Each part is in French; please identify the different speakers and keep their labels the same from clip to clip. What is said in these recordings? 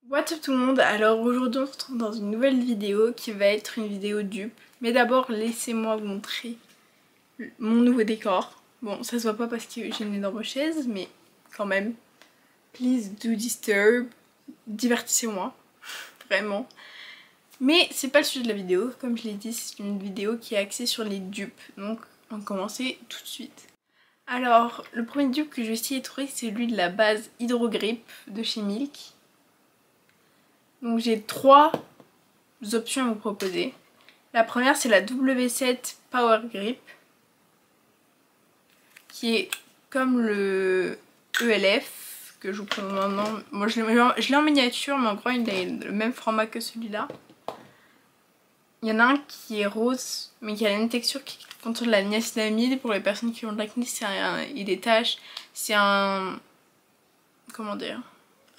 Speaker 1: What's up tout le monde, alors aujourd'hui on se retrouve dans une nouvelle vidéo qui va être une vidéo dupe. Mais d'abord laissez-moi vous montrer mon nouveau décor. Bon ça se voit pas parce que j'ai une énorme chaise mais quand même. Please do disturb, divertissez-moi, vraiment. Mais c'est pas le sujet de la vidéo, comme je l'ai dit c'est une vidéo qui est axée sur les dupes. Donc on va commencer tout de suite. Alors le premier dupe que je vais essayer de trouver c'est celui de la base Hydro Grip de chez Milk. Donc j'ai trois options à vous proposer. La première c'est la W7 Power Grip qui est comme le ELF que je vous présente maintenant. Moi je l'ai en miniature mais en gros il a le même format que celui-là. Il y en a un qui est rose mais qui a une texture qui contient de la niacinamide. Pour les personnes qui ont de l'acné il détache. C'est un... comment dire,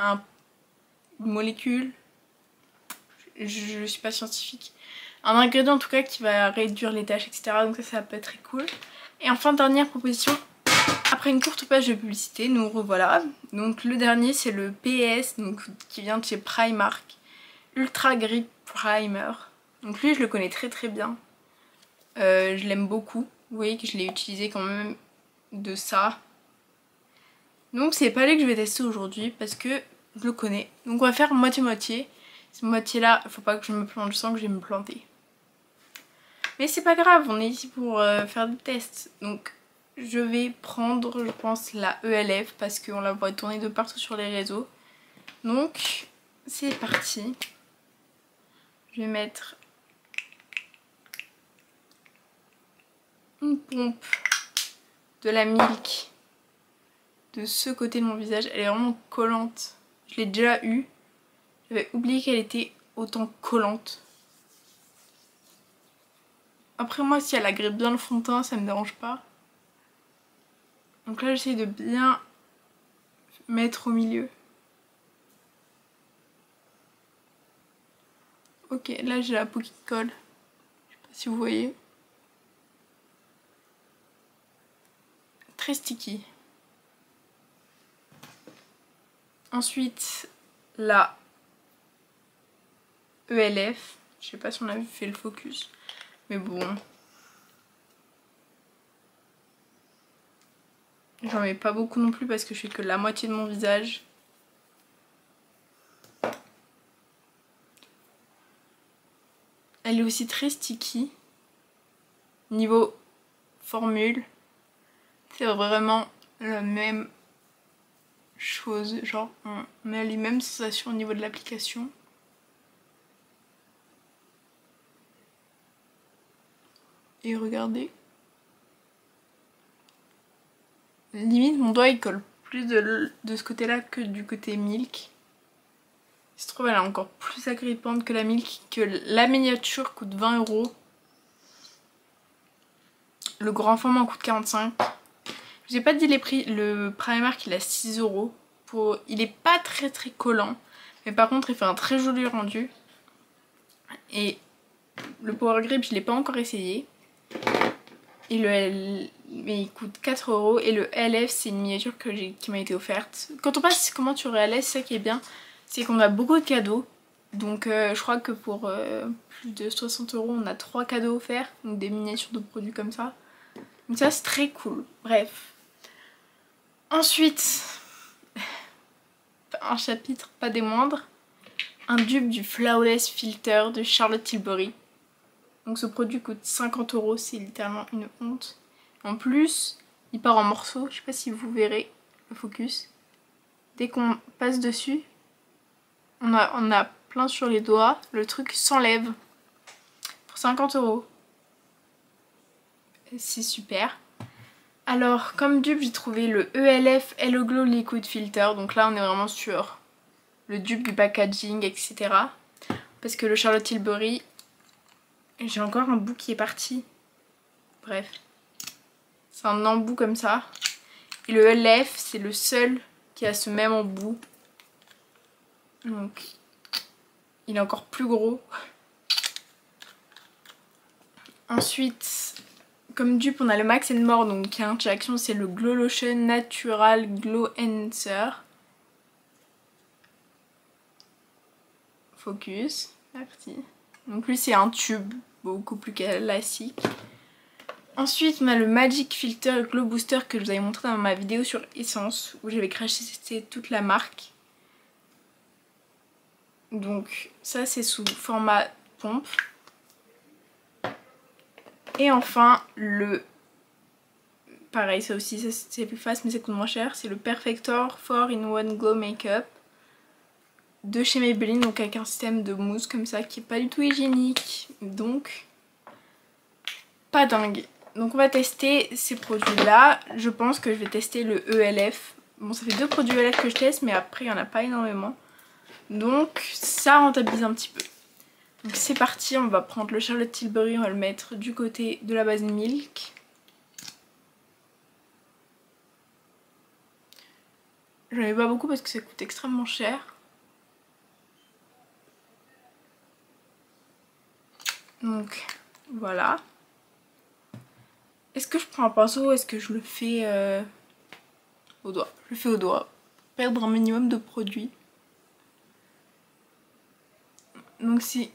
Speaker 1: une molécule. Je suis pas scientifique. Un ingrédient en tout cas qui va réduire les taches etc. Donc ça peut être très cool. Et enfin dernière proposition. Après une courte page de publicité, nous revoilà. Donc le dernier c'est le PS donc, qui vient de chez Primark. Ultra Grip Primer. Donc lui je le connais très bien. Je l'aime beaucoup. Vous voyez que je l'ai utilisé quand même de ça. Donc c'est pas lui que je vais tester aujourd'hui parce que je le connais. Donc on va faire moitié-moitié. Cette moitié là, faut pas que je me plante, je sens que je vais me planter. Mais c'est pas grave, on est ici pour faire des tests. Donc je vais prendre, je pense, la ELF parce qu'on la voit tourner de partout sur les réseaux. Donc c'est parti. Je vais mettre une pompe de la Milk de ce côté de mon visage. Elle est vraiment collante. Je l'ai déjà eue. J'avais oublié qu'elle était autant collante. Après moi si elle agrippe bien le fond de teint ça me dérange pas. Donc là j'essaie de bien mettre au milieu. Ok là j'ai la peau qui colle. Je sais pas si vous voyez. Très sticky. Ensuite la ELF. Je sais pas si on a fait le focus. Mais bon. J'en mets pas beaucoup non plus parce que je fais que la moitié de mon visage. Elle est aussi très sticky. Niveau formule, c'est vraiment la même chose. Genre on a les mêmes sensations au niveau de l'application. Et regardez. Limite mon doigt il colle plus de ce côté là que du côté Milk. Il se trouve elle est encore plus agrippante que la Milk, que la miniature coûte 20 €. Le grand format en coûte 45. Je vous ai pas dit les prix, le Primark il a 6 €. Il est pas très collant, mais par contre il fait un très joli rendu. Et le Power Grip je l'ai pas encore essayé. Et mais il coûte 4 € et le LF c'est une miniature qui m'a été offerte. Quand on passe commande sur LF, c'est ça qui est bien, c'est qu'on a beaucoup de cadeaux. Donc je crois que pour plus de 60 € on a 3 cadeaux offerts, donc des miniatures de produits comme ça. Donc ça c'est très cool, bref. Ensuite, un chapitre pas des moindres, un dupe du Flawless Filter de Charlotte Tilbury. Donc ce produit coûte 50 €, c'est littéralement une honte. En plus, il part en morceaux, je sais pas si vous verrez le focus. Dès qu'on passe dessus, on a plein sur les doigts, le truc s'enlève pour 50 €. C'est super. Alors comme dupe j'ai trouvé le ELF Hello Glow Liquid Filter, donc là on est vraiment sur le dupe du packaging etc. Parce que le Charlotte Tilbury, j'ai encore un bout qui est parti. Bref. C'est un embout comme ça. Et le ELF c'est le seul qui a ce même embout. Donc il est encore plus gros. Ensuite, comme dupe on a le Max More, donc qui a un action, c'est le Glow Lotion Natural Glow Enhancer. Focus, merci. Donc lui c'est un tube, beaucoup plus classique. Ensuite on a le Magic Filter Glow Booster que je vous avais montré dans ma vidéo sur Essence, où j'avais craché toute la marque. Donc ça c'est sous format pompe. Et enfin le... Pareil ça aussi c'est plus fast mais ça coûte moins cher. C'est le Perfector 4-in-1 Glow Makeup de chez Maybelline. Donc avec un système de mousse comme ça qui est pas du tout hygiénique. Donc pas dingue. Donc on va tester ces produits là. Je pense que je vais tester le ELF. Bon ça fait 2 produits ELF que je teste mais après il n'y en a pas énormément. Donc ça rentabilise un petit peu. Donc c'est parti, on va prendre le Charlotte Tilbury, on va le mettre du côté de la base Milk. J'en ai pas beaucoup parce que ça coûte extrêmement cher. Donc voilà. Est-ce que je prends un pinceau ou est-ce que je le fais au doigt? Je le fais au doigt, pour perdre un minimum de produit. Donc c'est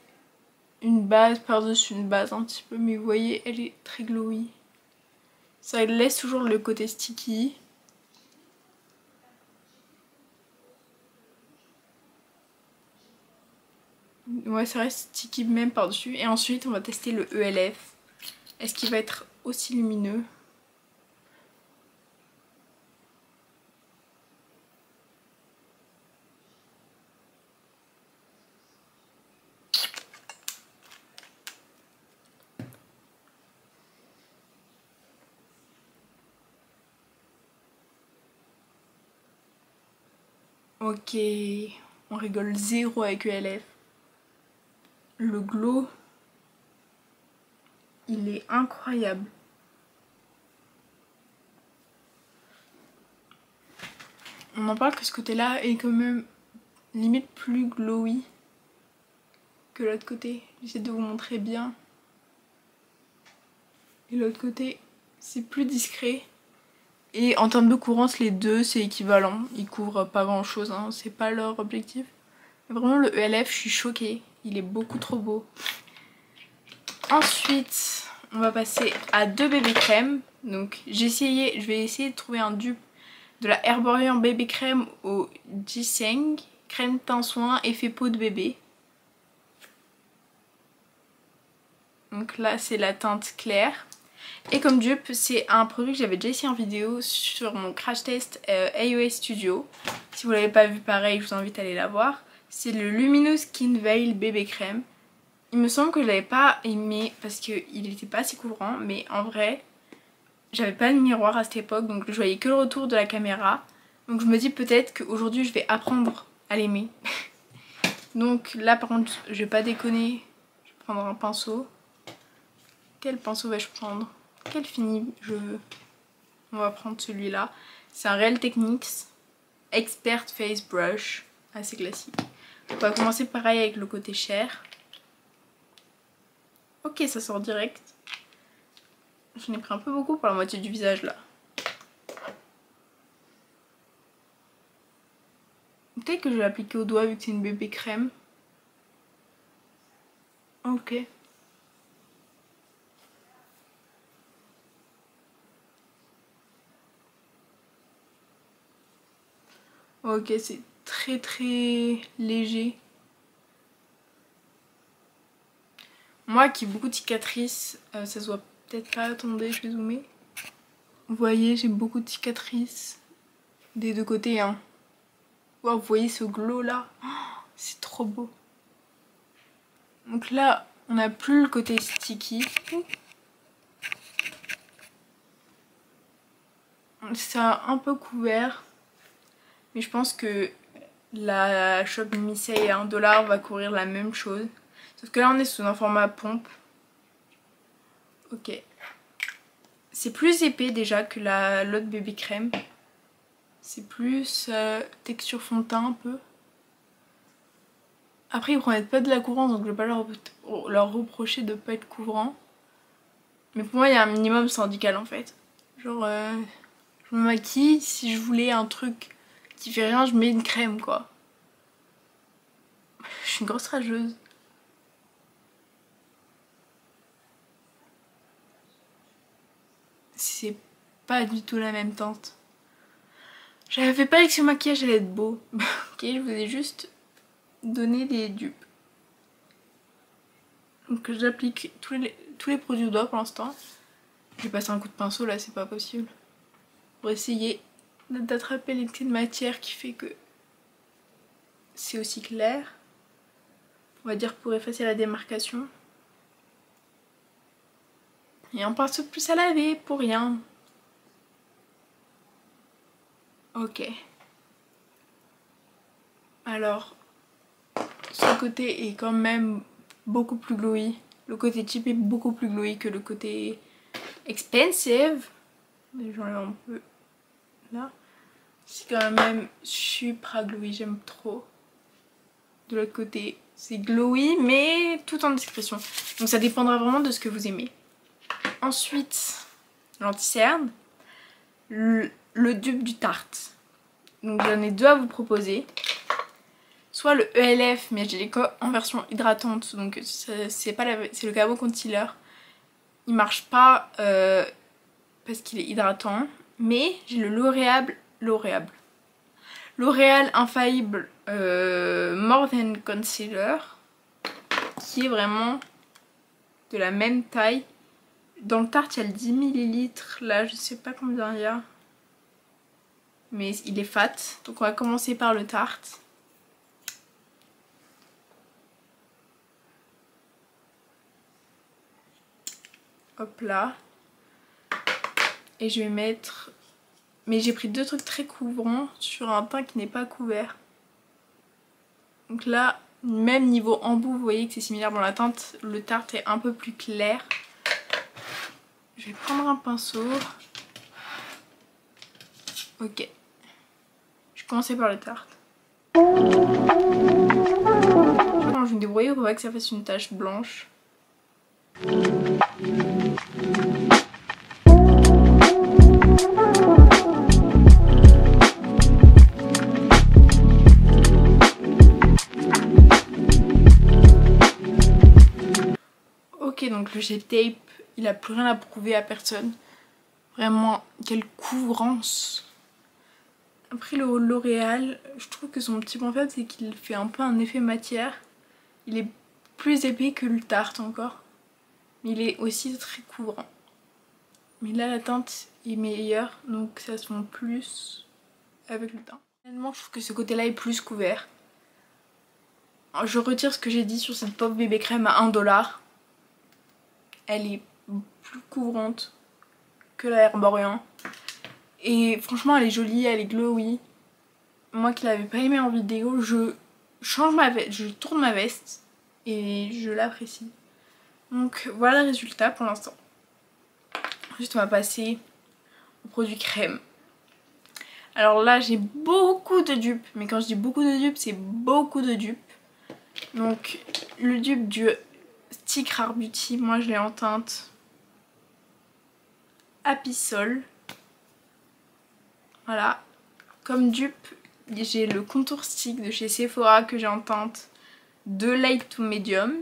Speaker 1: une base par-dessus une base un petit peu, mais vous voyez elle est très glowy. Ça laisse toujours le côté sticky. Ouais ça reste sticky même par-dessus. Et ensuite on va tester le ELF. Est-ce qu'il va être aussi lumineux? Ok, on rigole zéro avec ELF. Le glow, il est incroyable. On en parle que ce côté-là est quand même limite plus glowy que l'autre côté. J'essaie de vous montrer bien. Et l'autre côté, c'est plus discret. Et en termes de courance, les deux, c'est équivalent. Ils couvrent pas grand-chose, hein. C'est pas leur objectif. Mais vraiment, le ELF, je suis choquée. Il est beaucoup trop beau. Ensuite, on va passer à 2 bébés crèmes. Donc, je vais essayer de trouver un dupe de la Herborian bébé crème au Ginseng. Crème teint soin, effet peau de bébé. Donc là, c'est la teinte claire. Et comme dupe, c'est un produit que j'avais déjà essayé en vidéo sur mon crash test AOA Studio. Si vous l'avez pas vu, pareil, je vous invite à aller la voir. C'est le Luminous Skin Veil bébé crème. Il me semble que je l'avais pas aimé parce qu'il était pas assez couvrant, mais en vrai, j'avais pas de miroir à cette époque, donc je voyais que le retour de la caméra. Donc je me dis peut-être qu'aujourd'hui je vais apprendre à l'aimer. Donc là par contre, je vais pas déconner, je vais prendre un pinceau. Quel pinceau vais-je prendre? Quel fini je veux? On va prendre celui-là. C'est un Real Techniques Expert Face Brush, assez classique. On va commencer pareil avec le côté chair. Ok, ça sort direct. J'en ai pris un peu beaucoup pour la moitié du visage là. Peut-être que je vais l'appliquer au doigt vu que c'est une bébé crème. Ok. Ok, c'est très très léger. Moi qui ai beaucoup de cicatrices, ça se voit peut-être pas, attendez, je vais zoomer. Vous voyez, j'ai beaucoup de cicatrices des deux côtés, hein. Wow, vous voyez ce glow là, oh, c'est trop beau. Donc là, on n'a plus le côté sticky. Ça a un peu couvert, mais je pense que la Shop Missy à 1$ va couvrir la même chose. Sauf que là on est sous un format pompe. Ok. C'est plus épais déjà que l'autre bébé crème. C'est plus texture fond de teint un peu. Après ils promettent pas de la couvrance donc je vais pas leur reprocher de pas être couvrant. Mais pour moi il y a un minimum syndical en fait. Genre je me maquille, si je voulais un truc qui fait rien je mets une crème quoi. Je suis une grosse rageuse. C'est pas du tout la même teinte. J'avais pas dit que ce maquillage allait être beau. Ok, je vous ai juste donné des dupes. Donc j'applique tous les produits au doigt pour l'instant. Je vais passer un coup de pinceau là, c'est pas possible. Pour essayer d'attraper l'excès de matière qui fait que c'est aussi clair. On va dire pour effacer la démarcation. Et un pinceau de plus à laver pour rien. Ok. Alors, ce côté est quand même beaucoup plus glowy. Le côté cheap est beaucoup plus glowy que le côté expensive. J'enlève un peu là. C'est quand même super glowy, j'aime trop. De l'autre côté, c'est glowy mais tout en discrétion. Donc ça dépendra vraiment de ce que vous aimez. Ensuite, l'anti-cerne. Le dupe du Tarte. Donc j'en ai deux à vous proposer. Soit le ELF, mais je l'ai en version hydratante, donc c'est le Cabo Concealer. Il marche pas parce qu'il est hydratant, mais j'ai le L'Oréal Infaillible More Than Concealer, qui est vraiment de la même taille. Dans le Tarte, il y a le 10 ml, là je sais pas combien il y a, mais il est fat. Donc on va commencer par le Tarte. Hop là. Et je vais mettre... Mais j'ai pris deux trucs très couvrants sur un teint qui n'est pas couvert. Donc là, même niveau embout, vous voyez que c'est similaire. Bon, la teinte, le Tarte est un peu plus clair. Je vais prendre un pinceau. Ok. Je vais commencer par le Tarte. Je vais me débrouiller pour pas que ça fasse une tache blanche. Ok, donc le Shape Tape, il a plus rien à prouver à personne. Vraiment, quelle couvrance. Après le L'Oréal, je trouve que son petit point faible, c'est qu'il fait un peu un effet matière. Il est plus épais que le Tarte encore. Mais il est aussi très couvrant. Mais là, la teinte est meilleure, donc ça se fond plus avec le teint. Finalement, je trouve que ce côté-là est plus couvert. Je retire ce que j'ai dit sur cette Pop Bébé Crème à 1 $. Elle est plus couvrante que la Herborian. Et franchement, elle est jolie, elle est glowy. Moi qui l'avais pas aimée en vidéo, je change ma veste, je tourne ma veste et je l'apprécie. Donc voilà le résultat pour l'instant. Ensuite on va passer au produit crème. Alors là j'ai beaucoup de dupes, mais quand je dis beaucoup de dupes, c'est beaucoup de dupes. Donc le dupe du Stick Rare Beauty, moi je l'ai en teinte Happy Soul. Voilà. Comme dupe, j'ai le contour stick de chez Sephora que j'ai en teinte de light to medium.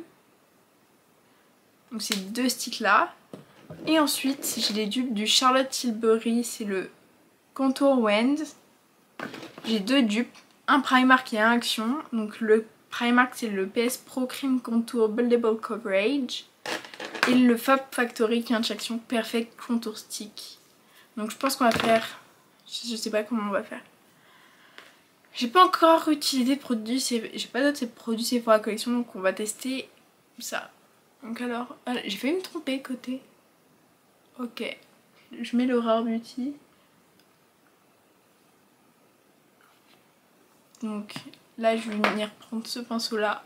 Speaker 1: Donc c'est deux sticks là. Et ensuite j'ai les dupes du Charlotte Tilbury, c'est le Contour Wand. J'ai deux dupes, un Primark et un Action. Donc le Primark c'est le PS Pro Cream Contour Buildable Coverage. Et le Fab Factory qui est un de Action Perfect Contour Stick. Donc je pense qu'on va faire... Je sais pas comment on va faire. J'ai pas encore utilisé de produits, j'ai pas d'autres produits Sephora collection, donc on va tester ça. Donc alors, j'ai failli me tromper côté. Ok, je mets le Rare Beauty. Donc là je vais venir prendre ce pinceau là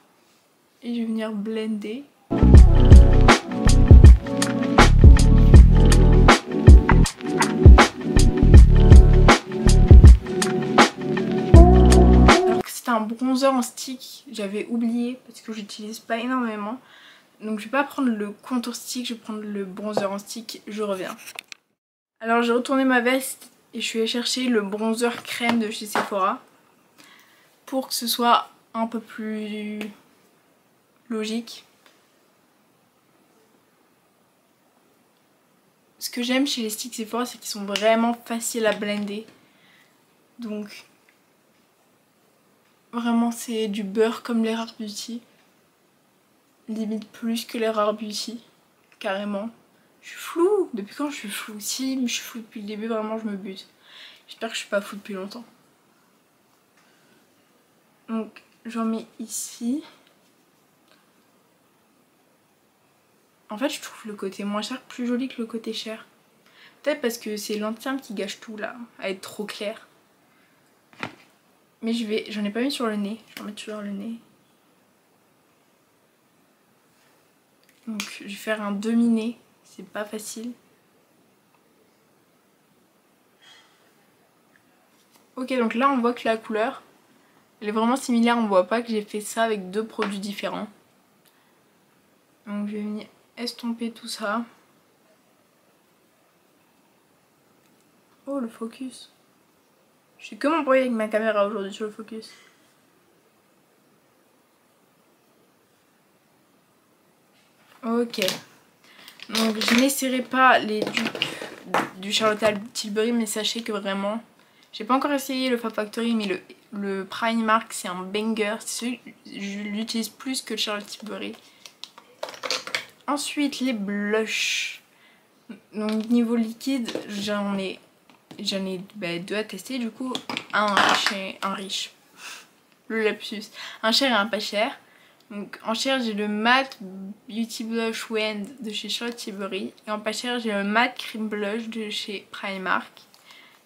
Speaker 1: et je vais venir blender. Un bronzer en stick, j'avais oublié parce que j'utilise pas énormément, donc je vais pas prendre le contour stick, je vais prendre le bronzer en stick, je reviens. Alors j'ai retourné ma veste et je suis allée chercher le bronzer crème de chez Sephora pour que ce soit un peu plus logique. Ce que j'aime chez les sticks Sephora, c'est qu'ils sont vraiment faciles à blender. Donc vraiment c'est du beurre comme les Rare Beauty. Limite plus que les Rare Beauty. Carrément. Je suis floue. Depuis quand je suis floue? Si, mais je suis floue depuis le début, vraiment je me bute. J'espère que je suis pas floue depuis longtemps. Donc j'en mets ici. En fait je trouve le côté moins cher plus joli que le côté cher. Peut-être parce que c'est l'entième qui gâche tout là, à être trop clair. Mais j'en ai pas mis sur le nez, je vais en mettre sur le nez. Donc je vais faire un demi-nez, c'est pas facile. Ok, donc là on voit que la couleur, elle est vraiment similaire, on voit pas que j'ai fait ça avec deux produits différents. Donc je vais venir estomper tout ça. Oh le focus. Je suis comme embrouillée avec ma caméra aujourd'hui sur le focus. Ok. Donc je n'essaierai pas les dupes du Charlotte Tilbury, mais sachez que vraiment, j'ai pas encore essayé le Fab Factory, mais le Primark c'est un banger. Je l'utilise plus que le Charlotte Tilbury. Ensuite les blushs. Donc niveau liquide, j'en ai deux à tester du coup. Un riche. Le lapsus. Un cher et un pas cher. Donc en cher j'ai le Matte Beauty Blush Wand de chez Charlotte Tilbury. Et en pas cher j'ai le Matte Cream Blush de chez Primark.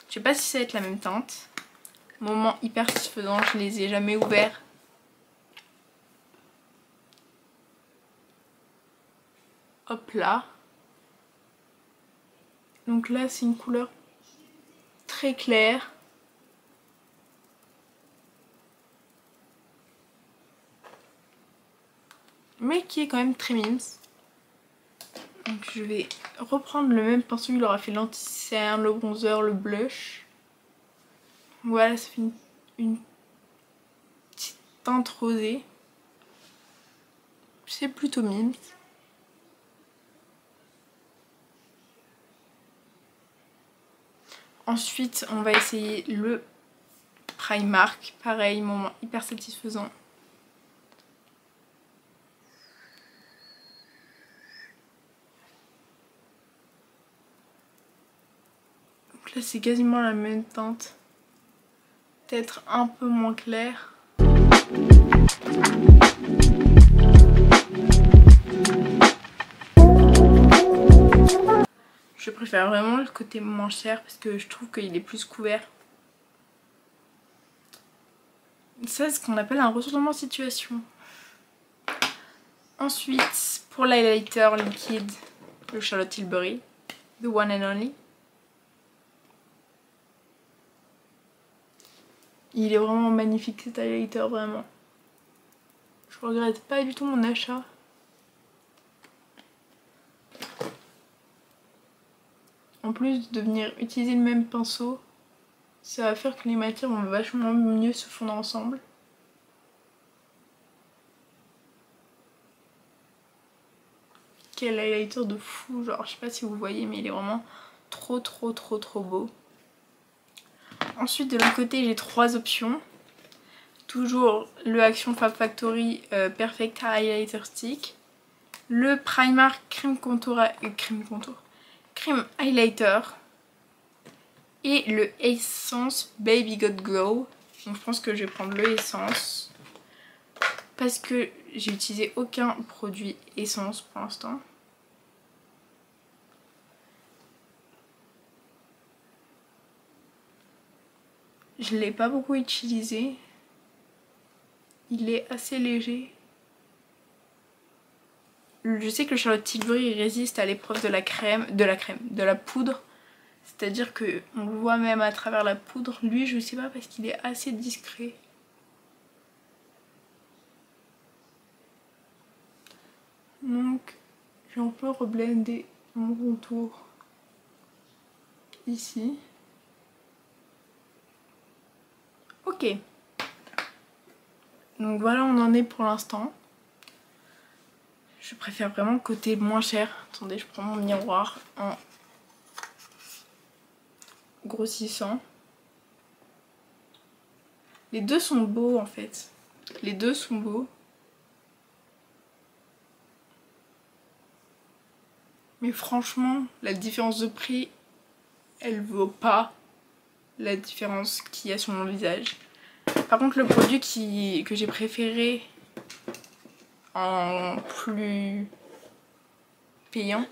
Speaker 1: Je sais pas si ça va être la même teinte. Moment hyper satisfaisant, je les ai jamais ouverts. Hop là. Donc là c'est une couleur très claire. Mais qui est quand même très mimes. Donc je vais reprendre le même pinceau, il aura fait l'anti-cerne, le bronzer, le blush. Voilà, ça fait une petite teinte rosée. C'est plutôt mimes. Ensuite on va essayer le Primark, pareil, moment hyper satisfaisant. Donc là c'est quasiment la même teinte, peut-être un peu moins clair. Je préfère vraiment le côté moins cher parce que je trouve qu'il est plus couvert. Ça c'est ce qu'on appelle un retournement de situation. Ensuite pour l'highlighter liquide, le Charlotte Tilbury, the one and only. Il est vraiment magnifique cet highlighter, vraiment. Je regrette pas du tout mon achat. En plus de venir utiliser le même pinceau, ça va faire que les matières vont vachement mieux se fondre ensemble. Quel highlighter de fou, genre je sais pas si vous voyez mais il est vraiment trop beau. Ensuite de l'autre côté j'ai trois options. Toujours le Action Fab Factory Perfect Highlighter Stick. Le Primark Cream Highlighter. Et le Essence Baby Got Glow. Donc je pense que je vais prendre le Essence. Parce que j'ai utilisé aucun produit Essence pour l'instant. Je ne l'ai pas beaucoup utilisé. Il est assez léger. Je sais que le Charlotte Tilbury résiste à l'épreuve de la poudre. C'est-à-dire que on le voit même à travers la poudre. Lui, je sais pas parce qu'il est assez discret. Donc, j'ai un peu reblendé mon contour ici. Ok. Donc voilà, on en est pour l'instant. je préfère vraiment le côté moins cher. Attendez, je prends mon miroir en grossissant. Les deux sont beaux en fait. Les deux sont beaux. Mais franchement, la différence de prix, elle vaut pas la différence qu'il y a sur mon visage. Par contre, le produit que j'ai préféré en plus payant,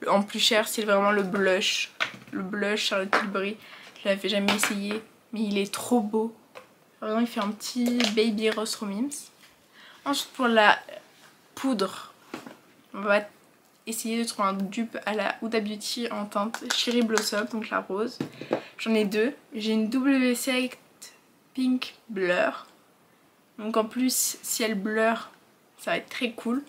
Speaker 1: en plus cher, c'est vraiment le blush. Le blush Charlotte Tilbury. Je l'avais jamais essayé, mais il est trop beau. Vraiment, il fait un petit baby rose from Mims. Ensuite, pour la poudre, on va essayer de trouver un dupe à la Huda Beauty en teinte Cherry Blossom, donc la rose. J'en ai deux. J'ai une WC Pink Blur. Donc en plus, si elle blur, ça va être très cool.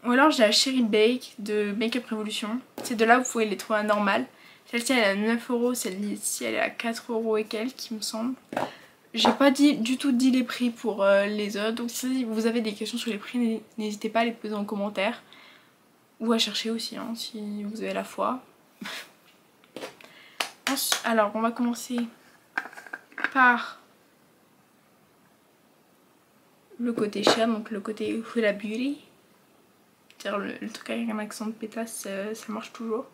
Speaker 1: Ou alors j'ai la Cherry Bake de Make Up Revolution. Ces deux-là, vous pouvez les trouver à normal. Celle-ci elle est à 9 €, celle-ci elle est à 4 € et quelques, il me semble. J'ai pas du tout dit les prix pour les autres. Donc si vous avez des questions sur les prix, n'hésitez pas à les poser en commentaire. Ou à chercher aussi, hein, si vous avez la foi. Alors, on va commencer par le côté cher, donc le côté Huda Beauty. C'est-à-dire le truc avec un accent de pétasse, ça marche toujours.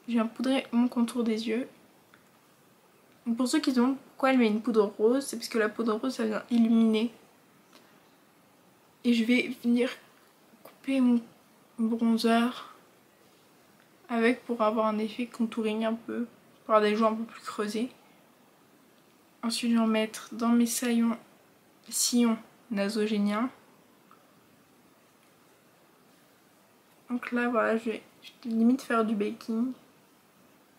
Speaker 1: Je viens poudrer mon contour des yeux. Donc pour ceux qui se demandent pourquoi elle met une poudre rose, c'est parce que la poudre rose, ça vient illuminer. Et je vais venir couper mon bronzer avec pour avoir un effet contouring un peu, pour avoir des joues un peu plus creusées. Ensuite je vais en mettre dans mes sillons nasogéniens. Donc là voilà, je vais limite faire du baking.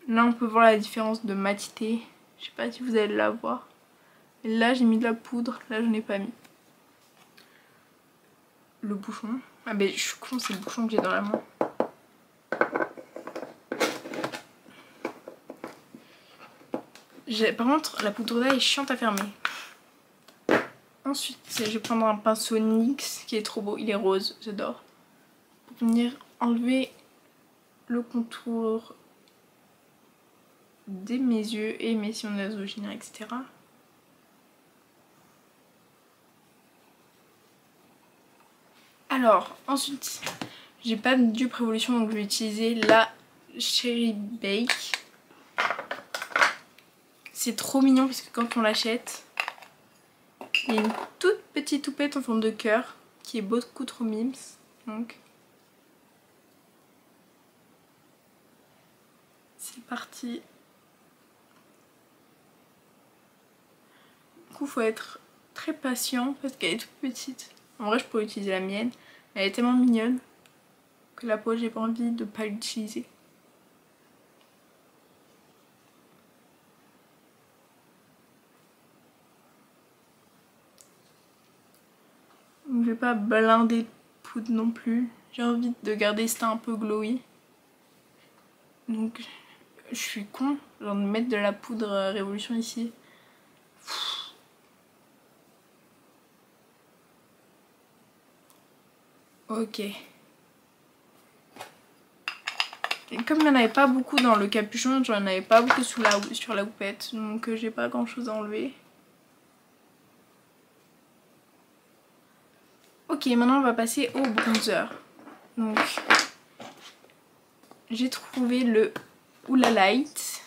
Speaker 1: Là on peut voir la différence de matité, je sais pas si vous allez la voir. Et là j'ai mis de la poudre, là je n'ai pas mis. Le bouchon, ah ben je suis con, c'est le bouchon que j'ai dans la main. Par contre la poudre là est chiante à fermer. Ensuite je vais prendre un pinceau NYX qui est trop beau, il est rose, j'adore. Pour venir enlever le contour de mes yeux et mes sillons nasogéniens, etc. Alors ensuite j'ai pas de dupe Révolution, donc je vais utiliser la Cherry Bake. C'est trop mignon parce que quand on l'achète, il y a une toute petite toupette en forme de cœur qui est beaucoup trop mimes. Donc c'est parti. Du coup faut être très patient parce qu'elle est toute petite. En vrai je pourrais utiliser la mienne, mais elle est tellement mignonne que la peau j'ai pas envie de pas l'utiliser. Donc je vais pas blinder de poudre non plus. J'ai envie de garder ce teint un peu glowy. Donc je suis con, genre de mettre de la poudre Révolution ici. Ok. Et comme il n'y en avait pas beaucoup dans le capuchon, j'en avais pas beaucoup sur la houppette. Donc j'ai pas grand chose à enlever. Ok, maintenant on va passer au bronzer. Donc j'ai trouvé le Hoola Light.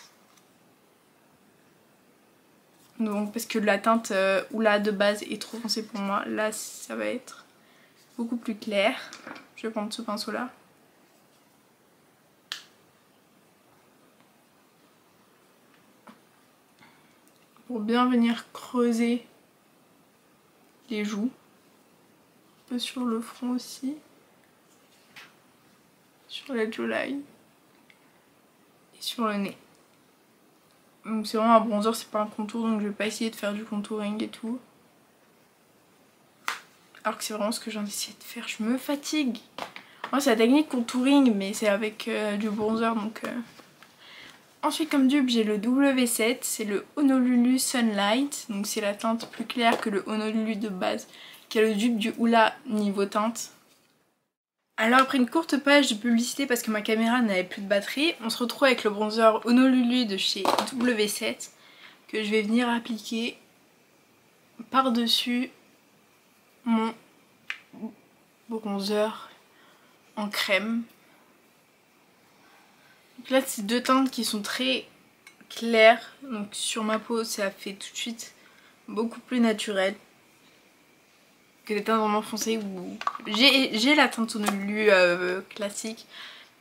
Speaker 1: Donc parce que la teinte Hoola de base est trop foncée pour moi. Là ça va être beaucoup plus clair. Je vais prendre ce pinceau là. Pour bien venir creuser les joues. Un peu sur le front aussi. Sur la jawline. Et sur le nez. Donc c'est vraiment un bronzer, c'est pas un contour, donc je vais pas essayer de faire du contouring et tout. Alors que c'est vraiment ce que j'ai essayé de faire, je me fatigue. Moi c'est la technique contouring, mais c'est avec du bronzer, donc... Ensuite comme dupe j'ai le W7, c'est le Honolulu Sunlight, donc c'est la teinte plus claire que le Honolulu de base, qui est le dupe du Hoola niveau teinte. Alors après une courte page de publicité parce que ma caméra n'avait plus de batterie, on se retrouve avec le bronzer Honolulu de chez W7 que je vais venir appliquer par-dessus mon bronzer en crème. Donc là c'est deux teintes qui sont très claires, donc sur ma peau ça fait tout de suite beaucoup plus naturel que les teintes vraiment foncées où j'ai la teinte Honolulu classique,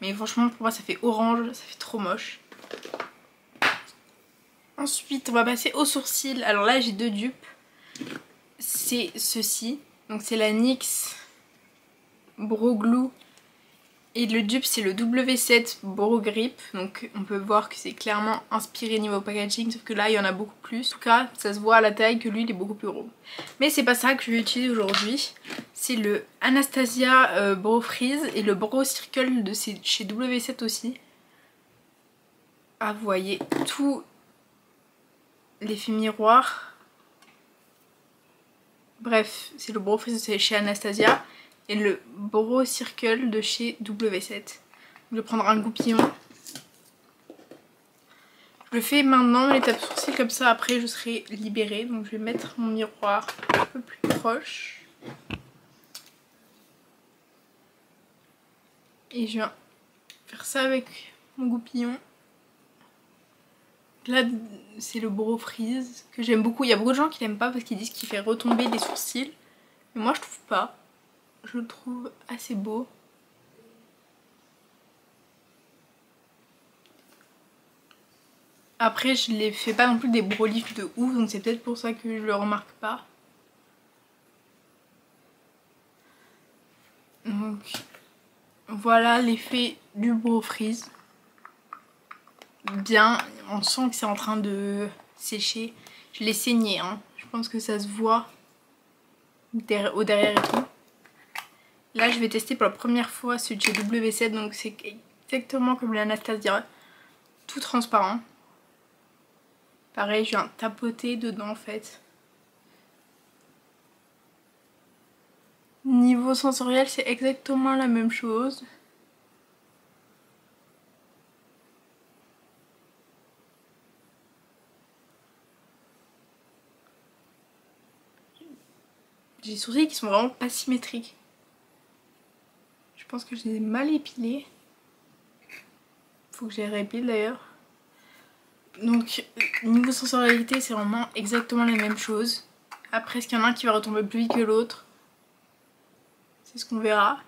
Speaker 1: mais franchement pour moi ça fait orange, ça fait trop moche. Ensuite on va passer aux sourcils. Alors là j'ai deux dupes, c'est ceci, donc c'est la NYX Brow Glue et le dupe c'est le W7 Brow Grip, donc on peut voir que c'est clairement inspiré niveau packaging, sauf que là il y en a beaucoup plus. En tout cas ça se voit à la taille que lui il est beaucoup plus gros. Mais c'est pas ça que je vais utiliser aujourd'hui, c'est le Anastasia Brow Freeze et le Brow Circle de chez W7 aussi. Ah vous voyez tout l'effet miroir. Bref, c'est le Brow Freeze de chez Anastasia et le Brow Circle de chez W7. Je vais prendre un goupillon. Je le fais maintenant, l'étape sourcil, comme ça après je serai libérée. Donc je vais mettre mon miroir un peu plus proche. Et je viens faire ça avec mon goupillon. Là c'est le Brow Freeze que j'aime beaucoup. Il y a beaucoup de gens qui l'aiment pas parce qu'ils disent qu'il fait retomber les sourcils. Mais moi je trouve pas. Je le trouve assez beau. Après je les fais pas non plus des brow lifts de ouf, donc c'est peut-être pour ça que je le remarque pas. Donc voilà l'effet du Brow Freeze. Bien, on sent que c'est en train de sécher. Je l'ai saigné, hein. Je pense que ça se voit au derrière et tout. Là je vais tester pour la première fois celui de chez W7, donc c'est exactement comme l'Anastasia, tout transparent. Pareil, je viens tapoter dedans en fait. Niveau sensoriel c'est exactement la même chose. J'ai des sourcils qui sont vraiment pas symétriques. Je pense que je les ai mal épilés. Faut que je les réépile d'ailleurs. Donc niveau sensorialité c'est vraiment exactement la même chose. Après est-ce qu'il y en a un qui va retomber plus vite que l'autre? C'est ce qu'on verra.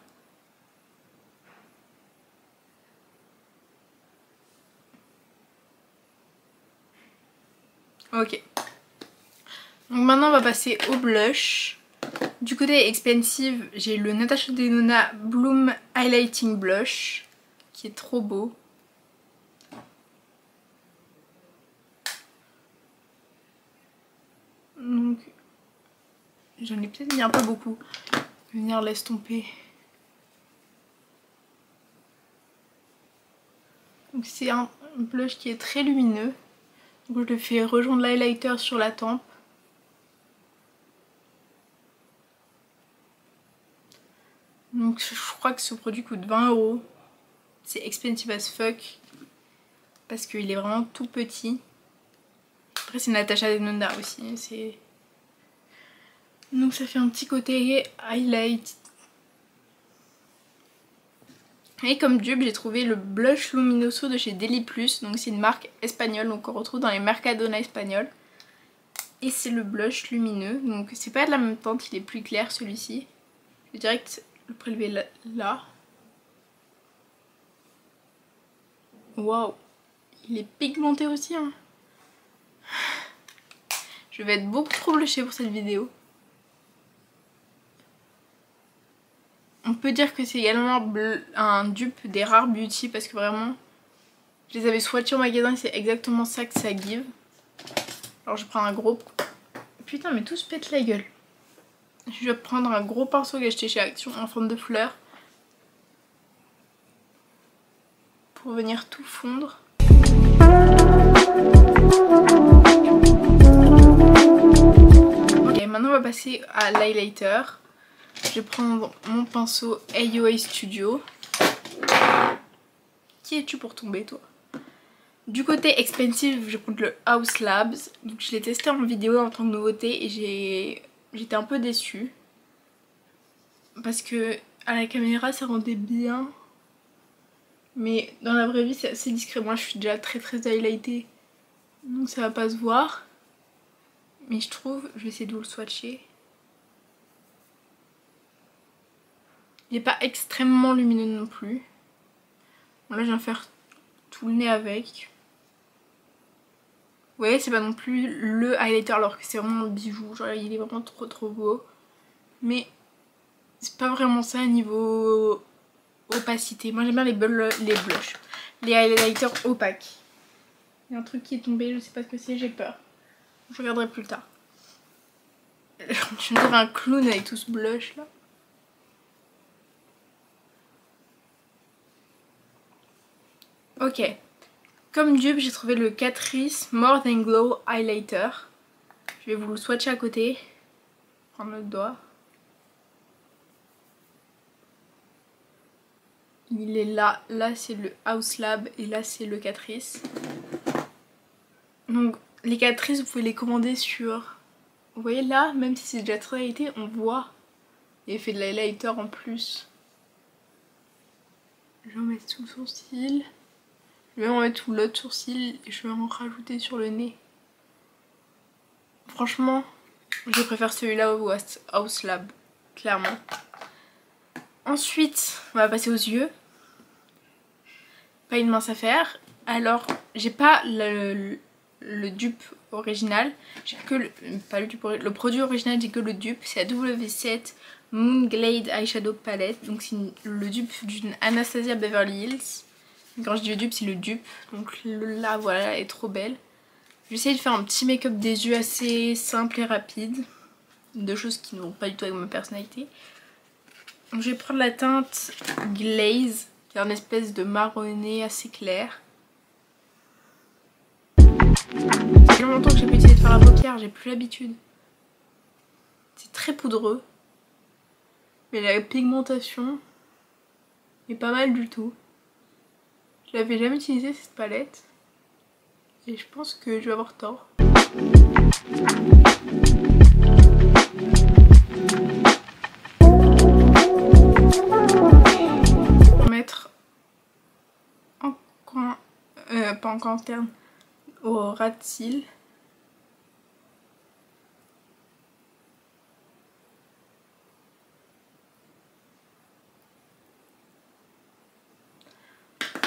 Speaker 1: Ok. Donc maintenant on va passer au blush. Du côté expensive, j'ai le Natasha Denona Bloom Highlighting Blush qui est trop beau. Donc j'en ai peut-être mis un peu beaucoup. Je vais venir l'estomper. Donc c'est un blush qui est très lumineux. Donc je le fais rejoindre l'highlighter sur la tempe. Donc je crois que ce produit coûte 20 €. C'est expensive as fuck. Parce qu'il est vraiment tout petit. Après c'est Natasha Denona aussi. Donc ça fait un petit côté highlight. Et comme dupe j'ai trouvé le blush luminoso de chez Deli Plus. Donc c'est une marque espagnole, donc on retrouve dans les Mercadona espagnols. Et c'est le blush lumineux. Donc c'est pas de la même teinte, il est plus clair celui-ci. Je vais direct le prélever là. Waouh, il est pigmenté aussi hein. Je vais être beaucoup trop blushée pour cette vidéo. On peut dire que c'est également un dupe des Rare Beauty parce que vraiment je les avais swatchés au magasin et c'est exactement ça que ça give. Alors je prends un gros... Putain mais tout se pète la gueule. Je vais prendre un gros pinceau que j'ai acheté chez Action en forme de fleur pour venir tout fondre. Ok, maintenant on va passer à l'highlighter. Je vais prendre mon pinceau AOA Studio. Qui es-tu pour tomber toi? Du côté expensive, je vais prendre le Haus Labs. Donc je l'ai testé en vidéo en tant que nouveauté et j'étais un peu déçue. Parce que à la caméra ça rendait bien. Mais dans la vraie vie c'est assez discret. Moi je suis déjà très highlightée. Donc ça va pas se voir. Mais je trouve, je vais essayer de vous le swatcher. Il n'est pas extrêmement lumineux non plus. Bon, là je viens faire tout le nez avec. Vous voyez, c'est pas non plus le highlighter alors que c'est vraiment le bijou. Genre il est vraiment trop beau. Mais c'est pas vraiment ça niveau opacité. Moi j'aime bien les blushs. Les highlighters opaques. Il y a un truc qui est tombé, je sais pas ce que c'est, j'ai peur. Je regarderai plus tard. Je me dirais un clown avec tout ce blush là. Ok. Comme dupe, j'ai trouvé le Catrice More Than Glow Highlighter. Je vais vous le swatcher à côté. Prendre le doigt. Il est là. Là c'est le Haus Lab et là c'est le Catrice. Donc les Catrice vous pouvez les commander sur... Vous voyez là, même si c'est déjà très highlighté, on voit l'effet de l'highlighter en plus. Je vais en mettre sous le sourcil. Je vais en mettre sous l'autre sourcil et je vais en rajouter sur le nez. Franchement, je préfère celui-là au Haus Lab, clairement. Ensuite, on va passer aux yeux. Pas une mince affaire. Alors, j'ai pas le dupe original. J'ai que le produit original, j'ai que le dupe. C'est la W7 Moon Glade Eyeshadow Palette. Donc c'est le dupe d'une Anastasia Beverly Hills. Quand je dis le dupe, c'est le dupe. Donc là, voilà, elle est trop belle. J'essaie de faire un petit make-up des yeux assez simple et rapide. Deux choses qui ne vont pas du tout avec ma personnalité. Donc je vais prendre la teinte Glaze, qui est une espèce de marronné assez clair. Ça fait longtemps que j'ai pas essayé de faire la paupière, j'ai plus l'habitude. C'est très poudreux. Mais la pigmentation est pas mal du tout. Je l'avais jamais utilisé cette palette. Et je pense que je vais avoir tort. On va mettre en coin, pas en coin interne, au ras de cils.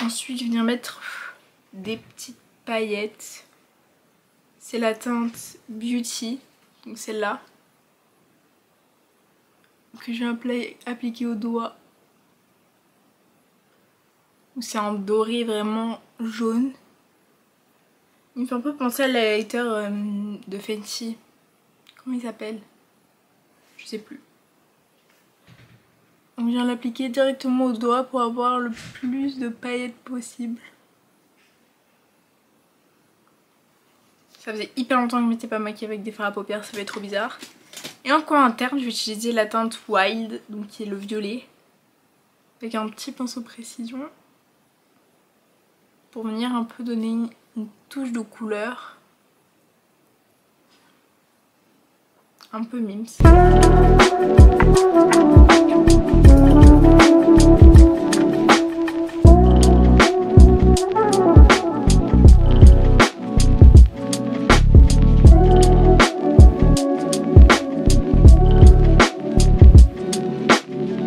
Speaker 1: Ensuite, je viens mettre des petites paillettes. C'est la teinte Beauty, donc celle-là, que je viens appliquer au doigt. C'est un doré vraiment jaune. Il me fait un peu penser à l'highlighter de Fenty. Comment il s'appelle? Je sais plus. On vient l'appliquer directement au doigt pour avoir le plus de paillettes possible. Ça faisait hyper longtemps que je m'étais pas maquillée avec des fards à paupières, ça fait trop bizarre. Et en coin interne, je vais utiliser la teinte Wild, donc qui est le violet. Avec un petit pinceau précision. Pour venir un peu donner une touche de couleur. Un peu mimes.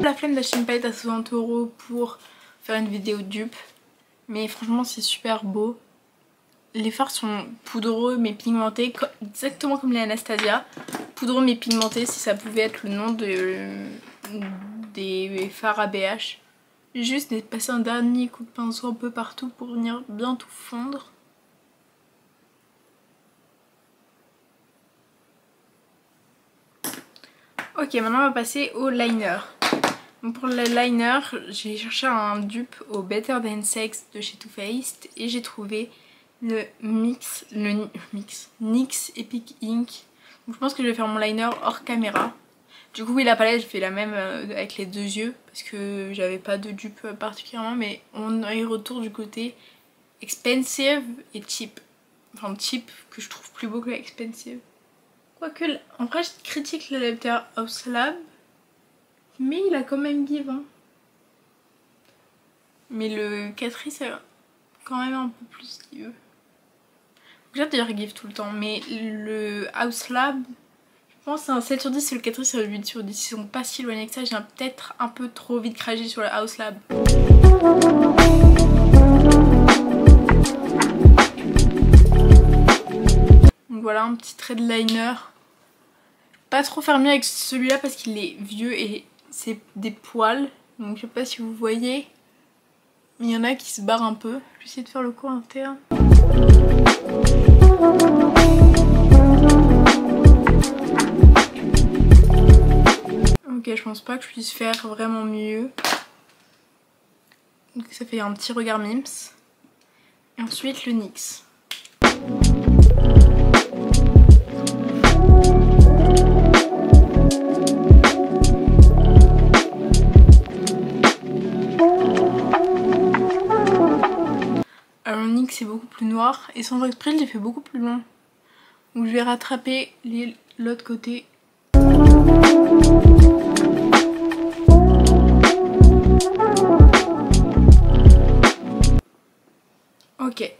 Speaker 1: La flemme d'acheter une palette à 60 € pour faire une vidéo dupe. Mais franchement c'est super beau. Les fards sont poudreux mais pigmentés, exactement comme les Anastasia. Poudreux mais pigmentés, si ça pouvait être le nom des fards ABH. Juste de passer un dernier coup de pinceau un peu partout pour venir bien tout fondre. Ok, maintenant on va passer au liner. Donc pour le liner, j'ai cherché un dupe au Better Than Sex de chez Too Faced et j'ai trouvé le NYX Epic Ink. Donc je pense que je vais faire mon liner hors caméra. Du coup oui, la palette je fais la même avec les deux yeux parce que j'avais pas de dupe particulièrement, mais on y retourne du côté expensive et cheap. Enfin cheap que je trouve plus beau que expensive. Quoique en vrai je critique le Lavender House Lab, mais il a quand même give hein. Mais le Catrice c'est quand même un peu plus give. J'adore give tout le temps, mais le House Lab, je pense que c'est un 7 sur 10 et le Catrice c'est un 8 sur 10. Ils sont pas si éloignés que ça, j'ai peut-être un peu trop vite craché sur le House Lab. Donc voilà un petit trait de liner. Pas trop faire mieux avec celui-là parce qu'il est vieux et c'est des poils. Donc je sais pas si vous voyez. Mais il y en a qui se barrent un peu. Je vais essayer de faire le coin interne. Ok, je pense pas que je puisse faire vraiment mieux. Donc ça fait un petit regard mims. Et ensuite le NYX. Alors le NYX c'est beaucoup plus noir et sans exprès je l'ai fait beaucoup plus long. Donc je vais rattraper l'autre côté. Ok.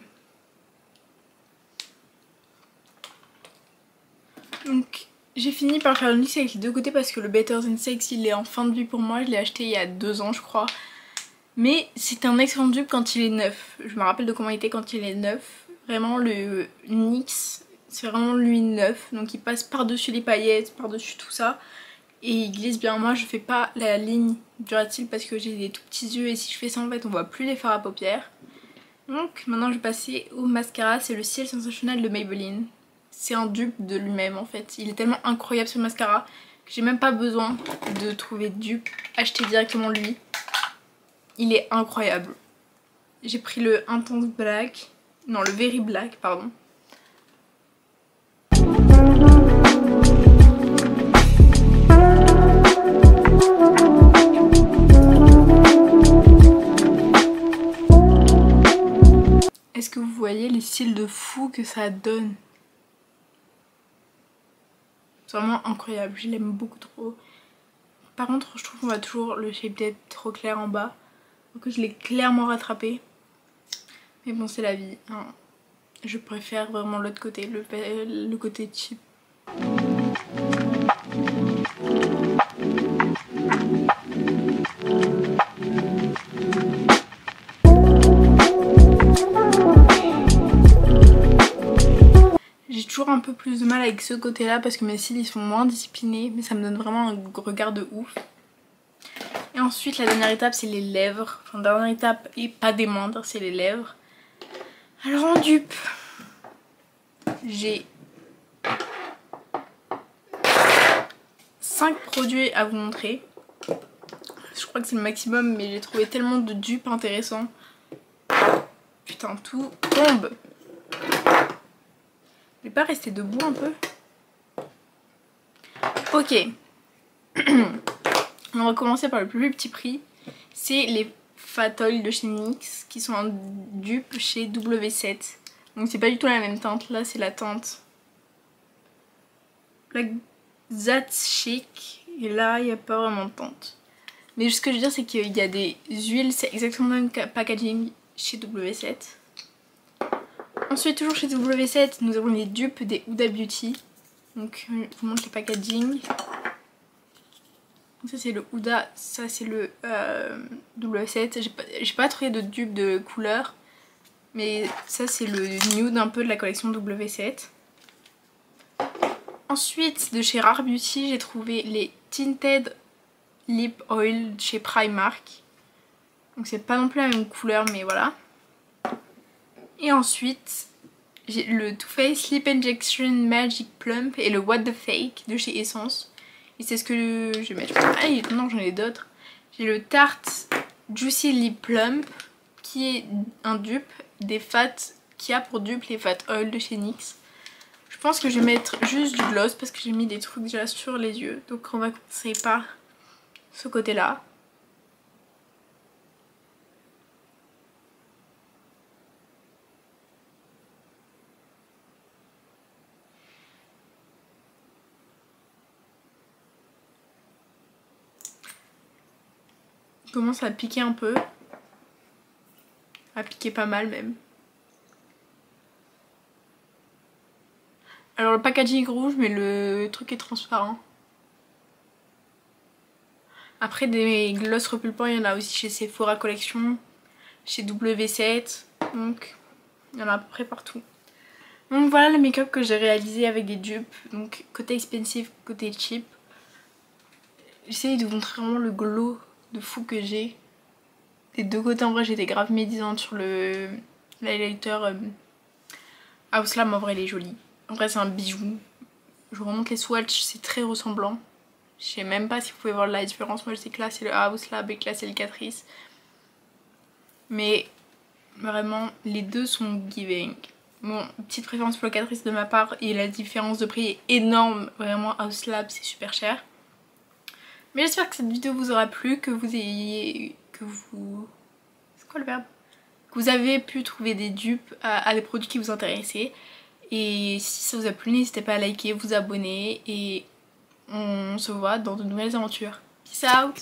Speaker 1: Donc j'ai fini par faire le NYX avec les deux côtés parce que le Better Than Sex il est en fin de vie pour moi. Je l'ai acheté il y a 2 ans je crois. Mais c'est un excellent dupe quand il est neuf. Je me rappelle de comment il était quand il est neuf. Vraiment le NYX c'est vraiment lui neuf. Donc il passe par-dessus les paillettes, par-dessus tout ça. Et il glisse bien. Moi je fais pas la ligne duratile parce que j'ai des tout petits yeux. Et si je fais ça en fait on voit plus les fards à paupières. Donc maintenant je vais passer au mascara. C'est le Ciel Sensationnel de Maybelline. C'est un dupe de lui-même en fait. Il est tellement incroyable ce mascara que j'ai même pas besoin de trouver de dupe. Acheter directement lui. Il est incroyable. J'ai pris le Intense Black. Non, le Very Black, pardon. Est-ce que vous voyez les cils de fou que ça donne? C'est vraiment incroyable, je l'aime beaucoup trop. Par contre, je trouve qu'on va toujours le shape d'être trop clair en bas. Donc je l'ai clairement rattrapé. Mais bon, c'est la vie. Hein. Je préfère vraiment l'autre côté, le côté cheap. J'ai toujours un peu plus de mal avec ce côté là parce que mes cils ils sont moins disciplinés, mais ça me donne vraiment un regard de ouf. Et ensuite la dernière étape c'est les lèvres. Enfin dernière étape et pas des moindres, c'est les lèvres. Alors en dupe, j'ai 5 produits à vous montrer. Je crois que c'est le maximum mais j'ai trouvé tellement de dupes intéressants. Putain tout tombe. Je vais pas rester debout un peu. Ok. On va commencer par le plus petit prix. C'est les Fat Oil de chez NYX qui sont en dupe chez W7. Donc c'est pas du tout la même teinte. Là c'est la teinte Black That's Chic. Et là il n'y a pas vraiment de teinte. Mais ce que je veux dire c'est qu'il y a des huiles. C'est exactement le même packaging chez W7. Ensuite toujours chez W7 nous avons les dupes des Huda Beauty. Donc je vous montre les packaging. Ça c'est le Huda, ça c'est le W7. J'ai pas trouvé de dupe de couleur. Mais ça c'est le nude un peu de la collection W7. Ensuite de chez Rare Beauty j'ai trouvé les Tinted Lip Oil chez Primark. Donc c'est pas non plus la même couleur mais voilà. Et ensuite j'ai le Too Faced Lip Injection Magic Plump et le What the Fake de chez Essence. Et c'est ce que je vais mettre. Ah non j'en ai d'autres. J'ai le Tarte Juicy Lip Plump qui est un dupe des Fat, qui a pour dupe les Fat Oil de chez NYX. Je pense que je vais mettre juste du gloss parce que j'ai mis des trucs déjà sur les yeux. Donc on va commencer par ce côté-là. Il commence à piquer un peu. À piquer pas mal même. Alors le packaging est rouge mais le truc est transparent. Après des gloss repulpants, il y en a aussi chez Sephora Collection, chez W7, donc il y en a à peu près partout. Donc voilà le make-up que j'ai réalisé avec des dupes, donc côté expensive, côté cheap. J'essaye de vous montrer vraiment le glow de fou que j'ai. Des deux côtés en vrai j'étais grave médisante sur le l'highlighter House Lab, en vrai il est joli. En vrai c'est un bijou. Je vous remonte les swatchs, c'est très ressemblant. Je sais même pas si vous pouvez voir la différence. Moi je sais que là c'est le House Lab et que là c'est le Catrice. Mais vraiment les deux sont giving. Bon, petite préférence pour le Catrice de ma part et la différence de prix est énorme. Vraiment House Lab c'est super cher. Mais j'espère que cette vidéo vous aura plu, que vous ayez... C'est quoi le verbe? Que vous avez pu trouver des dupes à des produits qui vous intéressaient. Et si ça vous a plu, n'hésitez pas à liker, vous abonner et on se voit dans de nouvelles aventures. Peace out!